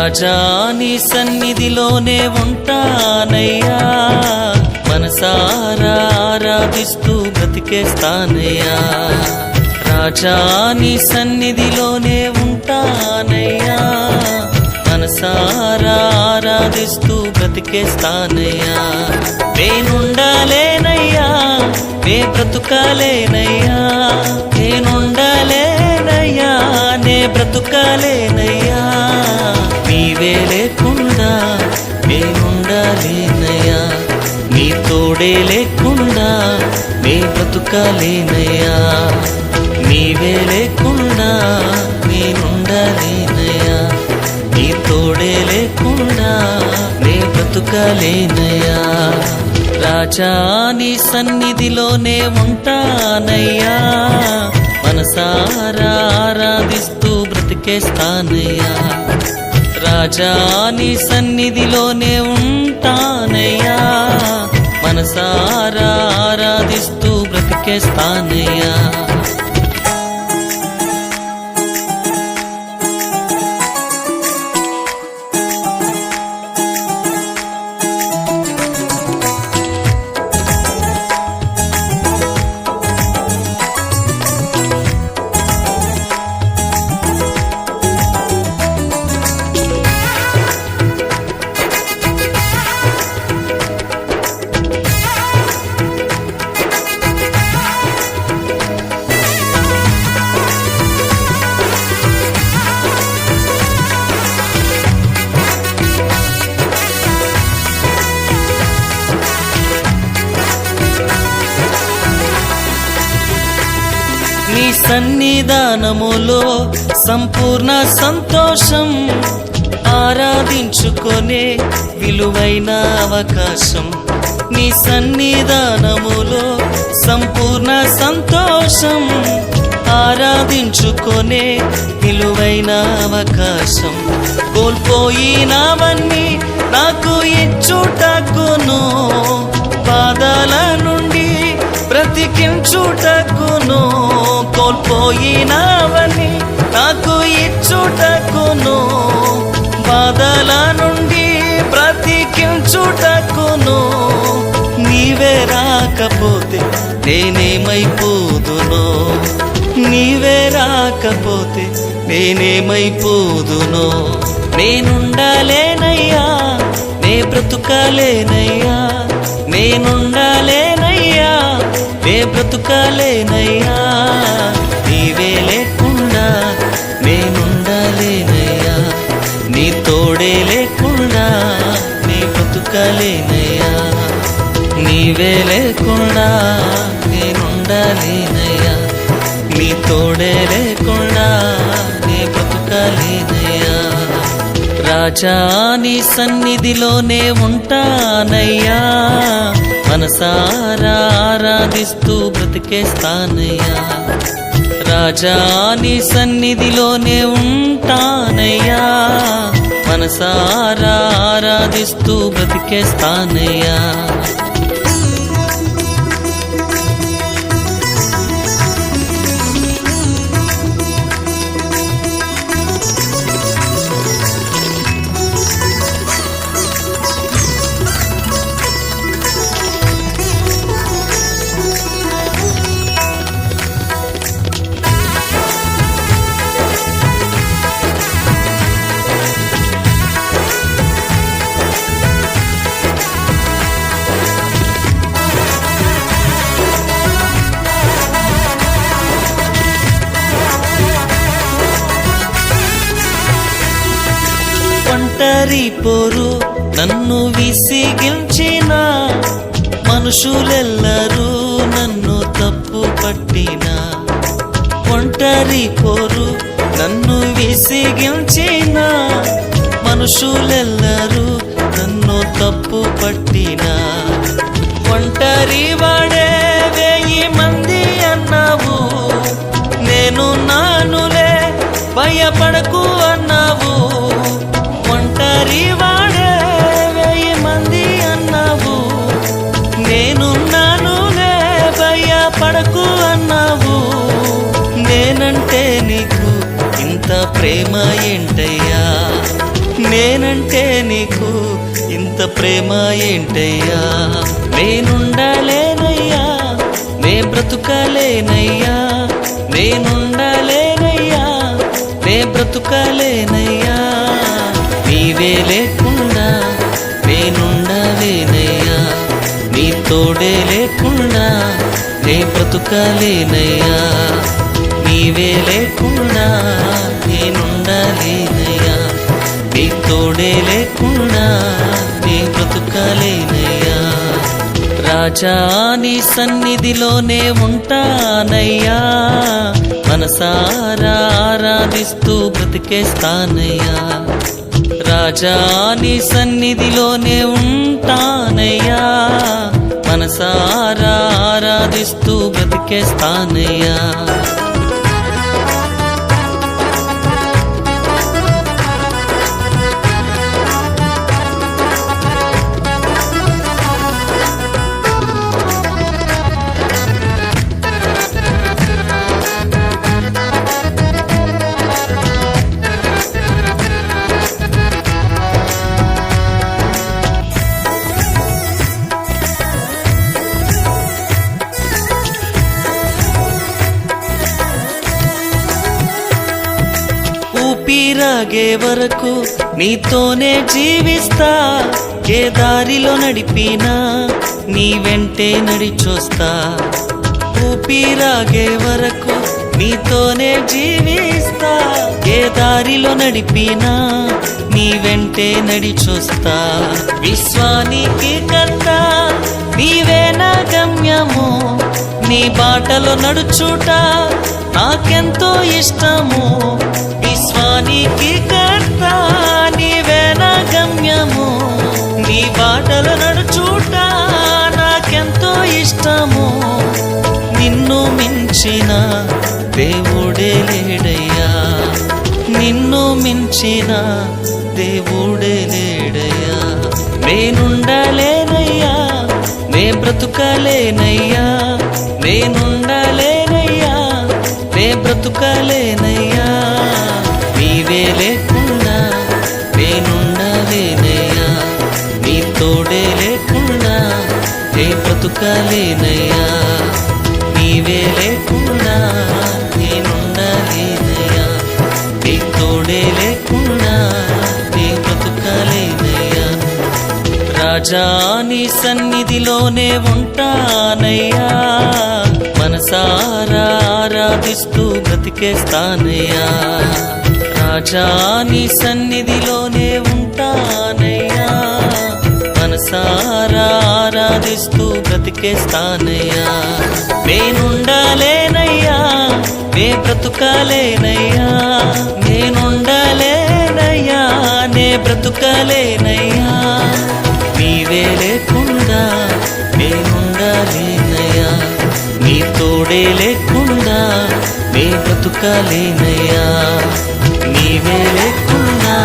రాజా నీ సన్నిధిలోనే ఉంటానయ్యా, మనసారా ఆరాధిస్తూ బ్రతికేస్తానయ్యా. రాజా నీ సన్నిధిలోనే ఉంటానయ్యా, మనసారా ఆరాధిస్తూ బ్రతికేస్తానయ్యా. నేనుండాలేనయ్యా, నే బ్రతుకాలేనయ్యా, నేనుండాలేనయ్యా, నే బ్రతుకాలేనయ్యా. నీవే లేకుండా నేనుండాలేనయ్యా, నీ తోడే లేకుండా నే బ్రతుకాలేనయ్యా. నీవే లేకుండా నేనుండాలేనయ్యా, నీ తోడే లేకుండా నే బ్రతుకాలేనయ్యా. రాజా నీ సన్నిధిలోనే ఉంటానయ్యా, మనసారా ఆరాధిస్తూ బ్రతికేస్తానయ్యా. రాజా నీ సన్నిధిలోనే ఉంటానయ్యా, మనసారా ఆరాధిస్తూ బ్రతికేస్తానయ్యా. నీ సన్నిధానములో సంపూర్ణ సంతోషం, ఆరాధించుకొనే విలువైన అవకాశం. నీ సన్నిధానములో సంపూర్ణ సంతోషం, ఆరాధించుకొనే విలువైన అవకాశం. కోల్పోయినవన్నీ నాకు ఇచ్చుటకును, బాధల నుండి బ్రతికించుటకును. కోల్పోయినవన్నీ నాకు ఇచ్చుటకును, బాధల నుండి బ్రతికించుటకును. నీవే రాకపోతే నేనేమైపోదునో, నీవే రాకపోతే నేనేమైపోదునో. నేనుండాలేనయ్యా, నే బ్రతుకాలేనయ్యా, నేనుండాలేనయ్యా, నే బ్రతుకాలేనయ్యా. నీవే లేకుండా నేనుండాలేనయ్యా, నీ తోడే లేకుండా నే బ్రతుకాలేనయ్యా. నీవే లేకుండా నేనుండాలేనయ్యా, నీ తోడే లేకుండా నే బ్రతుకాలేనయ్యా. రాజా నీ సన్నిధిలోనే ఉంటానయ్యా, మనసారా ఆరాధిస్తూ బ్రతికేస్తానయ్యా. రాజా నీ సన్నిధిలోనే ఉంటానయ్యా, మనసారా ఆరాధిస్తూ బ్రతికేస్తానయ్యా. ఒంటరి పోరు నన్ను విసిగించిన, మనుషులెల్లరూ నన్ను తప్పు పట్టిన. ఒంటరి పోరు నన్ను విసిగించిన, మనుషులెల్లరూ నన్ను తప్పు పట్టిన. ఒంటరి వాడే 1000 మంది అన్నావు, నేను నానులే భయపడకు అన్నావు. ఒంటరి వాడే 1000 మంది అన్నావు, నేను నానులే భయపడకు అన్నావు. నేనంటే నీకు ఇంత ప్రేమ ఏంటయ్యా, నే ఉంటే నీకు ఇంత ప్రేమ ఏంటయ్యా? నేనుండలేనయ్యా, నే బ్రతుకలేనయ్యా, నేనుండలేనయ్యా, నే బ్రతుకలేనయ్యా. నీవే లేకుండా నేనుండలేనయ్యా, నీ తోడే లేకుండా నే బ్రతుకలేనయ్యా. నీవే లేకుండా నేనుండలేనయ్యా, నీ తోడే లేకుండా నీ బ్రతుకలేనయ్యా. రాజా నీ సన్నిధిలోనే ఉంటానయ్యా, మనసారా ఆరాధిస్తూ బ్రతికేస్తానయ్యా. రాజా నీ సన్నిధిలోనే ఉంటానయ్యా, మనసారా ఆరాధిస్తూ బ్రతికేస్తానయ్యా. ఊపిరాగే వరకు నీతోనే జీవిస్తా, ఏ దారిలో నడిపినా నీ వెంటే నడిచొస్తా. ఊపిరాగే వరకు నీతోనే జీవిస్తా, ఏ దారిలో నడిపినా నీ వెంటే నడిచొస్తా. విశ్వానికి కర్త నీవే నా గమ్యము, నీ బాటలో నడుచుట నాకెంతో ఇష్టము. విశ్వానికి కర్త నీవే నా గమ్యము, నీ బాటలో నడుచుట నాకెంతో ఇష్టము. నిన్ను మించిన దేవుడే లేడయ్యా, నిన్ను మించిన దేవుడే లేడయ్యా. నేనుండలేనయ్యా, నే బ్రతుకలేనయ్యా, నేనుండలేనయ్యా, నే బ్రతుకలేనయ్యా. నీవే లేకుండా నేనుండలేనయ్యా, నీ తోడే లేకుండా నే బ్రతుకలేనయ్యా. నీవే లేకుండా నేనుండలేనయ్యా, నీ తోడే లేకుండా నే బ్రతుకలేనయ్యా. రాజా నీ సన్నిధిలోనే ఉంటానయ్యా, మనసారా ఆరాధిస్తూ బ్రతికేస్తానయ్యా. రాజా నీ సన్నిధిలోనే ఉంటానయ్యా, మనసారా ఆరాధిస్తూ బ్రతికేస్తానయ్యా. నేనుండలేనయ్యా, నే బ్రతుకలేనయ్యా, నేనుండలేనయ్యా, నే బ్రతుకలేనయ్యా. నీవే లేకుండా నేనుండలేనయ్యా, నీ తోడే లేకుండా నే బ్రతుకలేనయ్యా. నీవే లేకుండా